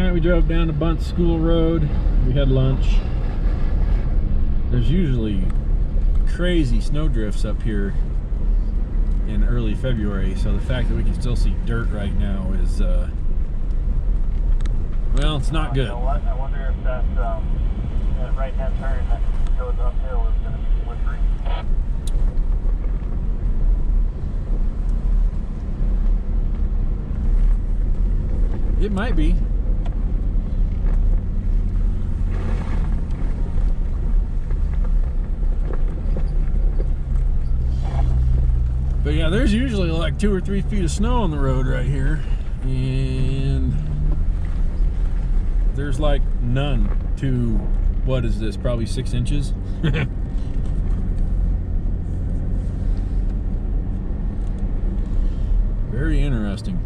night we drove down to Bunce School Road. We had lunch. There's usually crazy snow drifts up here in early February, so the fact that we can still see dirt right now is, well, it's not good. You know what? I wonder if that right-hand turn that goes uphill is going to be slippery. It might be. But yeah, there's usually like 2 or 3 feet of snow on the road right here, and there's like none to, what is this, probably 6 inches? Very interesting.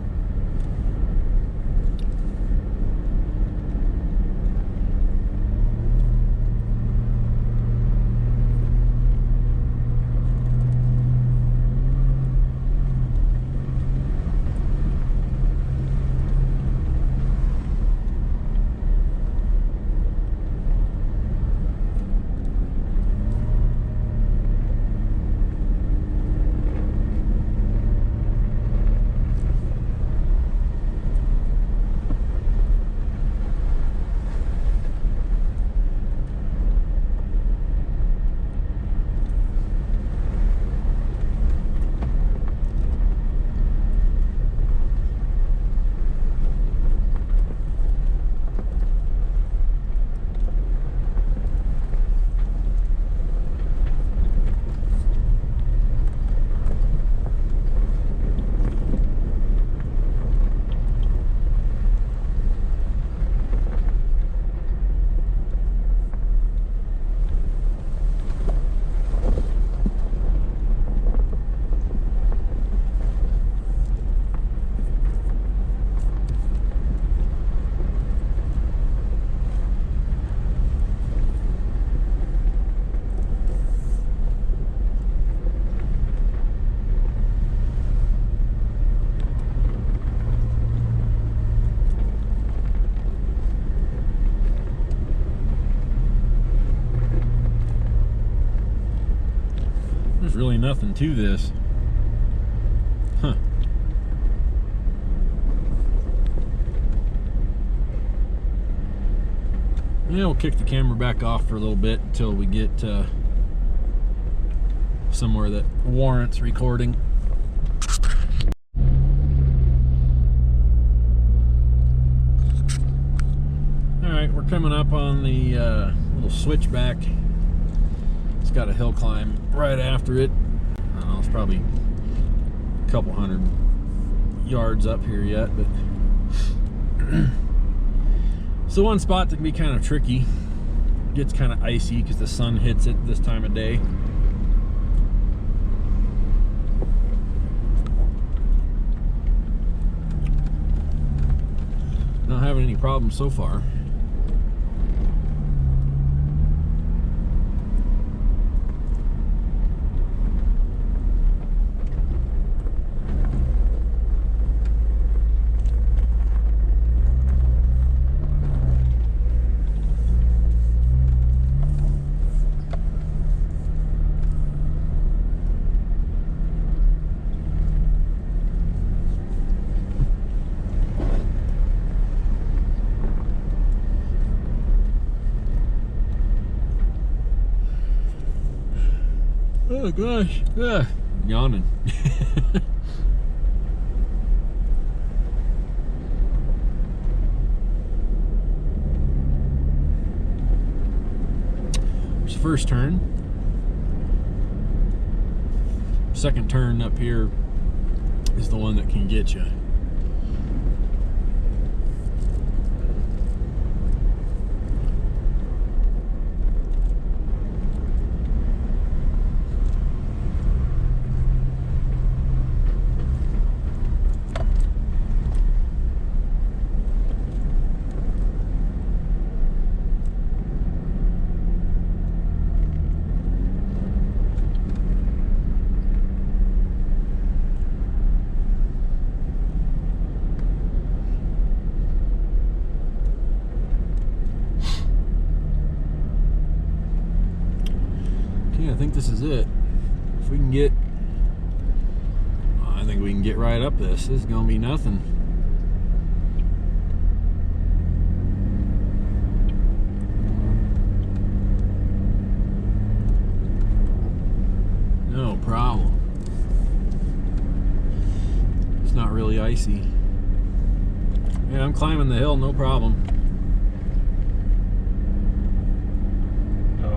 There's really nothing to this. Huh. Yeah, we'll kick the camera back off for a little bit until we get somewhere that warrants recording. Alright, we're coming up on the little switchback. It's got a hill climb right after it. I don't know, it's probably a couple hundred yards up here yet, but it's the one spot that can be kind of tricky. It gets kind of icy because the sun hits it this time of day. Not having any problems so far. Oh gosh, yawning. There's the first turn. Second turn up here is the one that can get you. is it. If we can get, I think we can get right up this. This is gonna be nothing. No problem. It's not really icy. Yeah, I'm climbing the hill, no problem.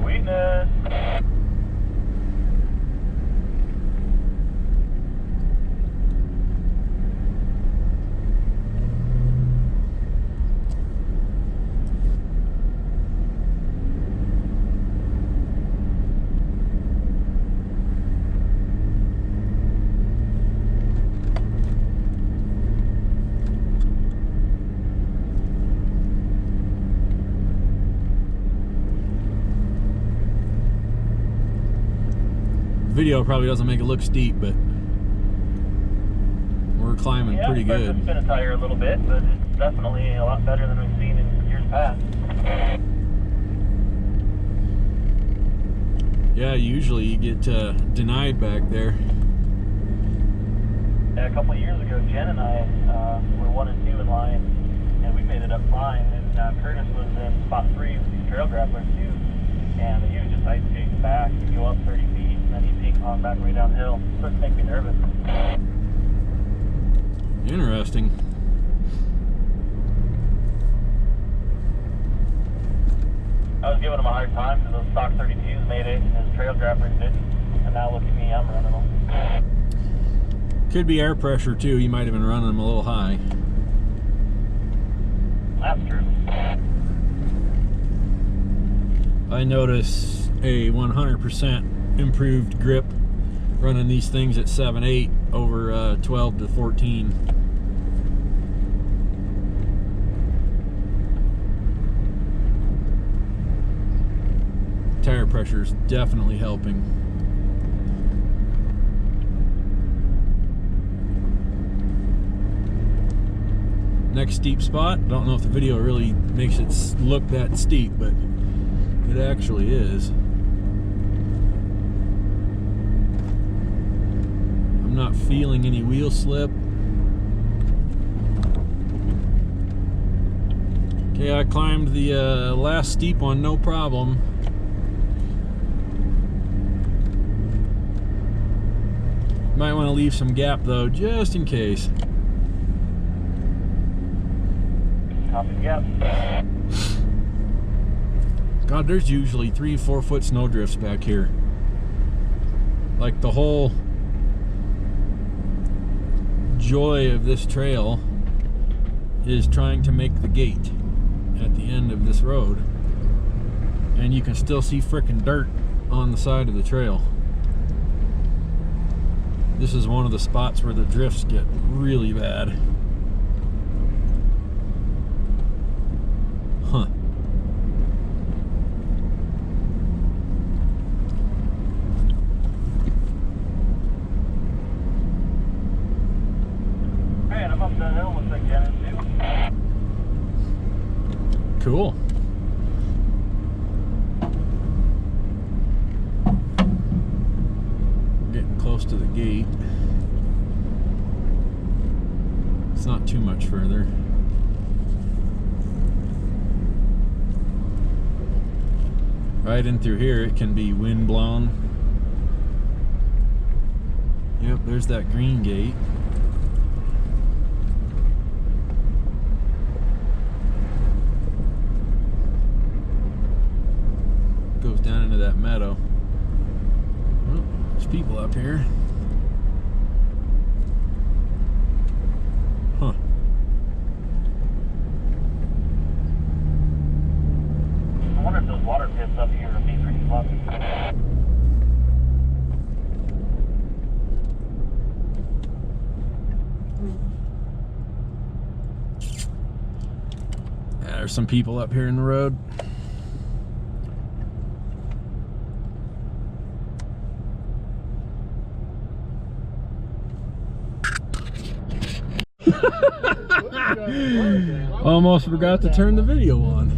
Sweetness. Video probably doesn't make it look steep, but we're climbing pretty good. It's been a tire a little bit, but it's definitely a lot better than we've seen in years past. Yeah, usually you get denied back there. Yeah, a couple of years ago, Jen and I were 1 and 2 in line, and we made it up fine. And Curtis was in spot 3 with these trail grapplers too, and he was just ice skating back. He'd go up 30 feet, and then he'd ping pong back way downhill. It started to make me nervous. Interesting. I was giving him a hard time because those stock 32s made it, and his trail grapplers didn't. And now look at me, I'm running them. Could be air pressure too. You might have been running them a little high. That's true. I notice a 100% improved grip running these things at 7/8 over 12 to 14. Tire pressure is definitely helping. Next steep spot. Don't know if the video really makes it look that steep, but it actually is. I'm not feeling any wheel slip. Okay, I climbed the last steep one, no problem. Might want to leave some gap though, just in case. Copy, yep. God, there's usually 3-4 foot snowdrifts back here. Like the whole joy of this trail is trying to make the gate at the end of this road, and you can still see frickin' dirt on the side of the trail. This is one of the spots where the drifts get really bad. Huh. Hey, and I'm up that hill with the Jen too. Cool. Getting close to the gate. It's not too much further. Right in through here, it can be wind blown. Yep, there's that green gate. Goes down into that meadow. Oh, there's people up here. Huh. I wonder if those water pits up here would be pretty fluffy. Yeah, there's some people up here in the road. Almost forgot to turn the video on.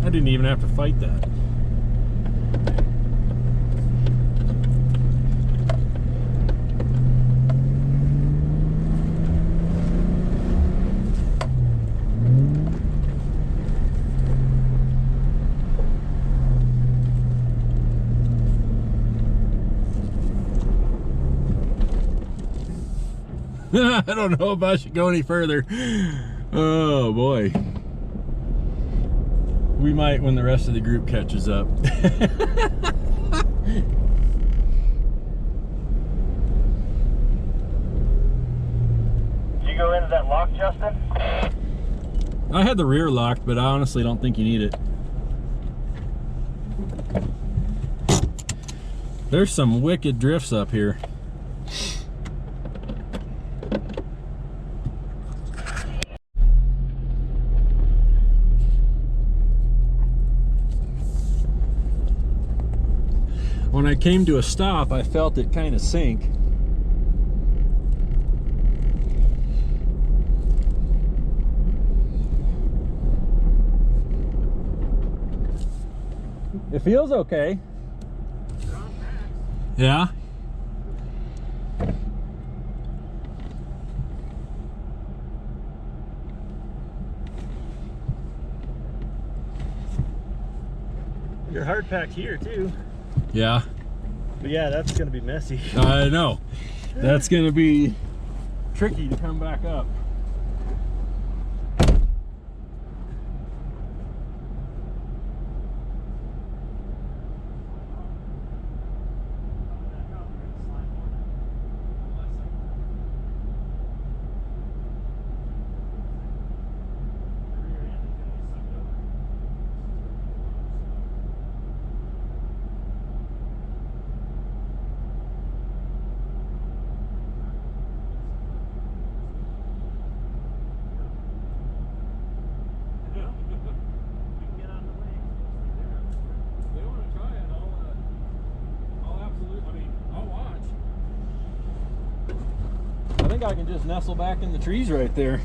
I didn't even have to fight that. I don't know if I should go any further. Oh boy. We might when the rest of the group catches up. Did you go into that lock, Justin? I had the rear locked, but I honestly don't think you need it. There's some wicked drifts up here. When I came to a stop, I felt it kind of sink. It feels okay. Yeah. You're hard packed here too. Yeah. But yeah, that's gonna be messy. I know. That's gonna be tricky to come back up. I think I can just nestle back in the trees right there.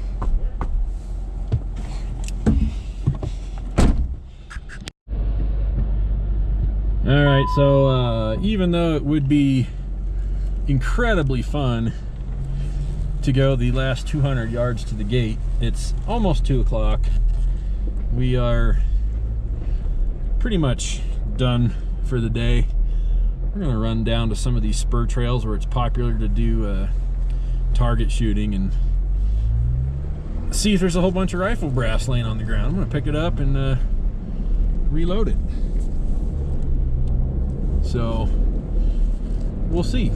All right, so even though it would be incredibly fun to go the last 200 yards to the gate, it's almost 2 o'clock. We are pretty much done for the day. We're gonna run down to some of these spur trails where it's popular to do target shooting and see if there's a whole bunch of rifle brass laying on the ground. I'm gonna pick it up and reload it. So we'll see.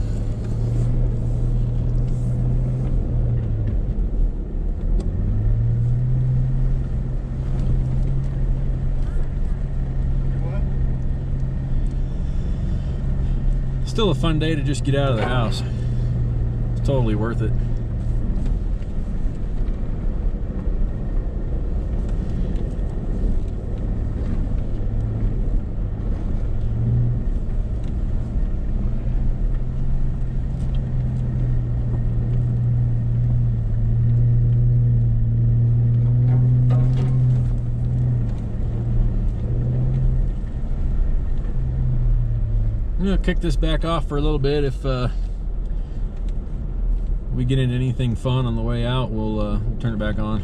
Still a fun day to just get out of the house. It's totally worth it. I'm gonna kick this back off for a little bit. If we get into anything fun on the way out, we'll turn it back on.